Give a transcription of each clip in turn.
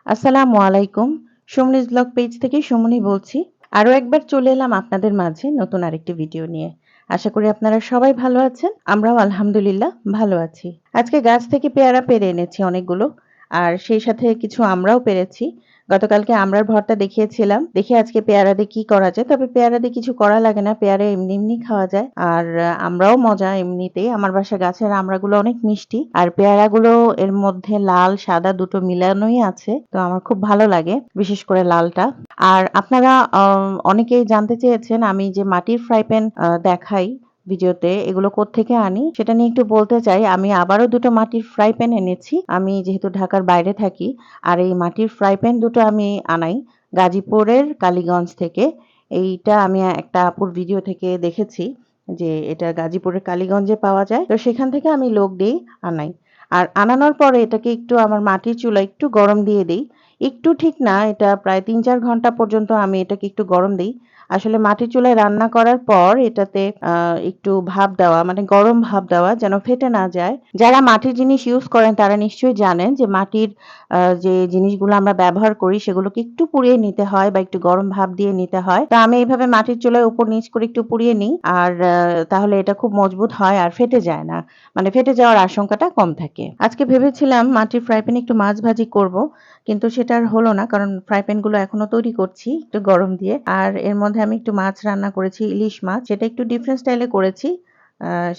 আসসালামু আলাইকুম। সুমনিজ blog page থেকে সুমনি বলছি। আরো একবার চলে এলাম আপনাদের মাঝে নতুন আরেকটি ভিডিও নিয়ে। আশা করি আপনারা সবাই ভালো আছেন। আমরাও আলহামদুলিল্লাহ ভালো আছি। আজকে গাছ থেকে পেয়ারা পেড়ে এনেছি অনেকগুলো। আর সেই সাথে কিছু আমড়াও পেড়েছি। গতকালকে আমড়ার ভর্তা দেখিয়েছিলাম। দেখি আজকে পেয়ারা দিয়ে কি করা যায়। তবে পেয়ারা দিয়ে কিছু করা লাগে না। পেয়ারা এমনি এমনি খাওয়া যায়। আর আমড়াও মজা এমনিতেই। আমার বাসার গাছের আমড়াগুলো অনেক মিষ্টি। আর পেয়ারাগুলো এর মধ্যে লাল সাদা দুটো মিলানোই আছে। তো আমার খুব ভালো লাগে। বিশেষ করে লালটা। আর আপনারা অনেকেই জানতে চেয়েছেন আমি যে মাটির ফ্রাই প্যান দেখাই ভিডিওতে এগুলো কোত্থেকে আনি সেটা নিয়ে একটু বলতে চাই। আমি আবারও দুটো মাটির ফ্রাই প্যান এনেছি। আমি যেহেতু ঢাকার বাইরে থাকি আর এই মাটির ফ্রাই প্যান দুটো আমি আনাই গাজীপুরের কালীগঞ্জ থেকে। এইটা আমি একটা আপুর ভিডিও থেকে দেখেছি যে এটা গাজীপুরের কালীগঞ্জে পাওয়া যায়। তো সেখান থেকে আমি লোক দিয়েই আনাই। আর আনানোর পরে এটাকে একটু আমার মাটির চুলায় একটু গরম দিয়ে দেই। একটু ঠিক না, এটা প্রায় ৩-৪ ঘন্টা পর্যন্ত আমি এটাকে একটু গরম দেই। আসলে মাটির চুলায় রান্না করার পর এটাতে একটু ভাপ দেওয়া মানে গরম ভাপ দেওয়া যেন ফেটে না যায়। যারা মাটির জিনিস ইউজ করেন তারা নিশ্চয়ই জানেন যে মাটির যে জিনিসগুলো আমরা ব্যবহার করি সেগুলোকে একটু পুড়িয়ে নিতে হয় বা একটু গরম ভাপ দিয়ে নিতে হয়। তো আমি এইভাবে মাটির চুলায় উপর নিচ করে একটু পুড়িয়ে নিই। আর তাহলে এটা খুব মজবুত হয় আর ফেটে যায় না। মানে ফেটে যাওয়ার আশঙ্কাটা কম থাকে। আজকে ভেবেছিলাম মাটির ফ্রাই প্যানে একটু মাছ ভাজি করব। কিন্তু সেটা আর হলো না কারণ ফ্রাই প্যান গুলো এখনো তৈরি করছি একটু গরম দিয়ে। আর এর মধ্যে আমি একটু মাছ রান্না করেছি, ইলিশ মাছ। সেটা একটু ডিফারেন্ট স্টাইলে করেছি।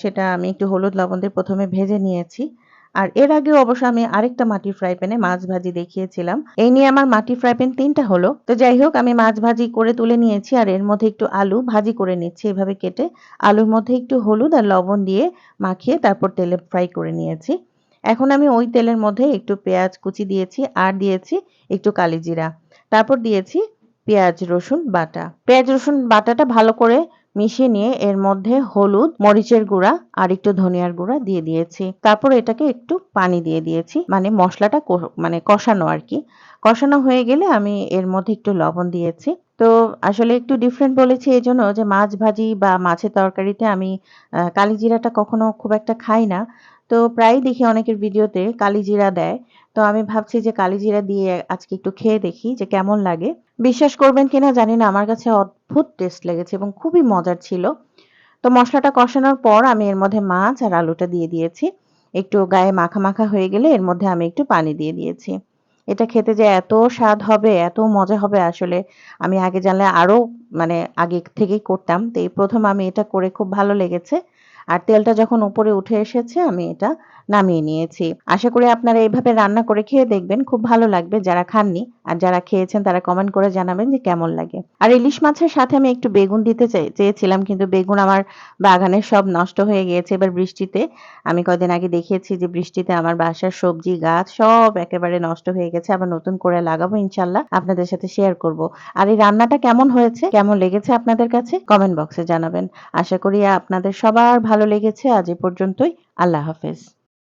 সেটা আমি একটু হলুদ লবণ দিয়ে প্রথমে ভেজে নিয়েছি। আর এর আগেও অবশ্য আমি আরেকটা মাটির ফ্রাই প্যানে মাছ ভাজি দেখিয়েছিলাম। এই নিয়ে আমার মাটির ফ্রাই প্যান ৩টা হলো। তো যাই হোক আমি মাছ ভাজি করে তুলে নিয়েছি আর এর মধ্যে একটু আলু ভাজি করে নিচ্ছি এভাবে কেটে। আলুর মধ্যে একটু হলুদ আর লবণ দিয়ে মাখিয়ে তারপর তেলে ফ্রাই করে নিয়েছি। এখন আমি ওই তেলের মধ্যে একটু পেঁয়াজ কুচি দিয়েছি আর দিয়েছি একটু কালিজিরা। তারপর দিয়েছি পেঁয়াজ রসুন বাটা। পেঁয়াজ রসুন বাটাটা ভালো করে মিশিয়ে নিয়ে এর মধ্যে হলুদ, মরিচের গুঁড়া আর একটু ধনিয়ার গুঁড়া দিয়ে দিয়েছি। তারপর এটাকে একটু পানি দিয়ে দিয়েছি। মানে মসলাটা মানে কষানো আরকি। কষানো হয়ে গেলে আমি এর মধ্যে একটু লবণ দিয়েছি। তো আসলে একটু ডিফারেন্ট বলেছি এজন্য যে মাছ ভাজি বা মাছের তরকারিতে আমি কালিজিরাটা কখনো খুব একটা খাই না। তো প্রায়ই দেখি অনেকের ভিডিওতে কালিজিরা দেয়। তো আমি ভাবছি যে কালিজিরা দিয়ে আজকে একটু খেয়ে দেখি যে কেমন লাগে। বিশ্বাস করবেন কিনা জানি না আমার কাছে অদ্ভুত টেস্ট লেগেছে এবং খুবই মজার ছিল। তো মসলাটা কষানোর পর আমি এর মধ্যে মাছ আর আলুটা দিয়ে দিয়েছি। একটু গায়ে মাখা, মাখা হয়ে গেলে এর মধ্যে আমি একটু পানি দিয়ে দিয়েছি। এটা খেতে যে এত স্বাদ হবে, এত মজা হবে আসলে আমি আগে জানলে আরো মানে আগে থেকেই করতাম। তো এই ১ম আমি এটা করে খুব ভালো লেগেছে। আর তেলটা যখন উপরে উঠে এসেছে আমি এটা নামিয়ে নিয়েছি। আশা করি আপনারা এভাবে রান্না করে খেয়ে দেখবেন। খুব ভালো লাগবে যারা খাননি। আর যারা খেয়েছেন তারা কমেন্ট করে জানাবেন যে কেমন লাগে। আর ইলিশ মাছের সাথে আমি একটু বেগুন দিতে চেয়েছিলাম কিন্তু বেগুন আমার বাগানের সব নষ্ট হয়ে গিয়েছে এবার বৃষ্টিতে। আমি কয়দিন আগে দেখিয়েছি যে বৃষ্টিতে আমার বাসার সবজি গাছ সব একেবারে নষ্ট হয়ে গেছে। আবার নতুন করে লাগাবো ইনশাআল্লাহ। আপনাদের সাথে শেয়ার করব। আর এই রান্নাটা কেমন হয়েছে, কেমন লেগেছে আপনাদের কাছে কমেন্ট বক্সে জানাবেন। আশা করি আপনাদের সবার ভালো লেগেছে। আজ এ পর্যন্তই। আল্লাহ হাফেজ।